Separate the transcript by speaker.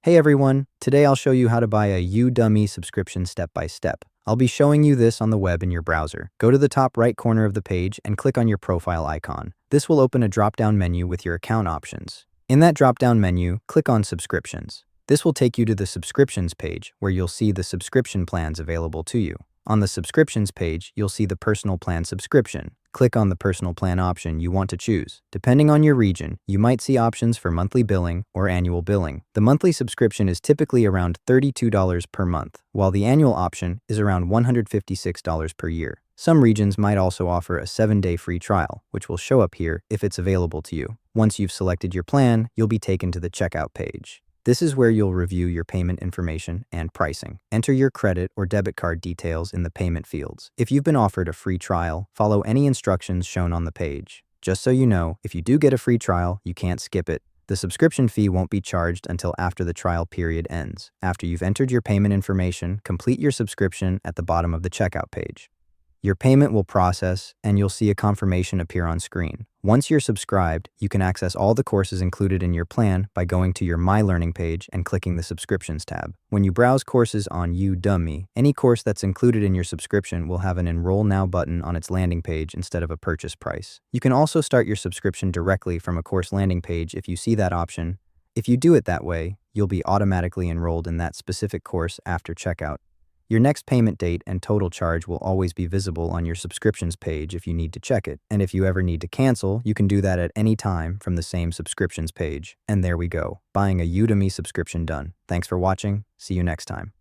Speaker 1: Hey everyone, today I'll show you how to buy a Udemy subscription step by step. I'll be showing you this on the web in your browser. Go to the top right corner of the page and click on your profile icon. This will open a drop-down menu with your account options. In that drop-down menu, click on Subscriptions. This will take you to the Subscriptions page where you'll see the subscription plans available to you. On the Subscriptions page, you'll see the Personal Plan subscription. Click on the Personal Plan option you want to choose. Depending on your region, you might see options for monthly billing or annual billing. The monthly subscription is typically around $32 per month, while the annual option is around $156 per year. Some regions might also offer a 7-day free trial, which will show up here if it's available to you. Once you've selected your plan, you'll be taken to the checkout page. This is where you'll review your payment information and pricing. Enter your credit or debit card details in the payment fields. If you've been offered a free trial, follow any instructions shown on the page. Just so you know, if you do get a free trial, you can't skip it. The subscription fee won't be charged until after the trial period ends. After you've entered your payment information, complete your subscription at the bottom of the checkout page. Your payment will process, and you'll see a confirmation appear on screen. Once you're subscribed, you can access all the courses included in your plan by going to your My Learning page and clicking the Subscriptions tab. When you browse courses on Udemy, any course that's included in your subscription will have an Enroll Now button on its landing page instead of a purchase price. You can also start your subscription directly from a course landing page if you see that option. If you do it that way, you'll be automatically enrolled in that specific course after checkout. Your next payment date and total charge will always be visible on your subscriptions page if you need to check it. And if you ever need to cancel, you can do that at any time from the same subscriptions page. And there we go, buying a Udemy subscription done. Thanks for watching. See you next time.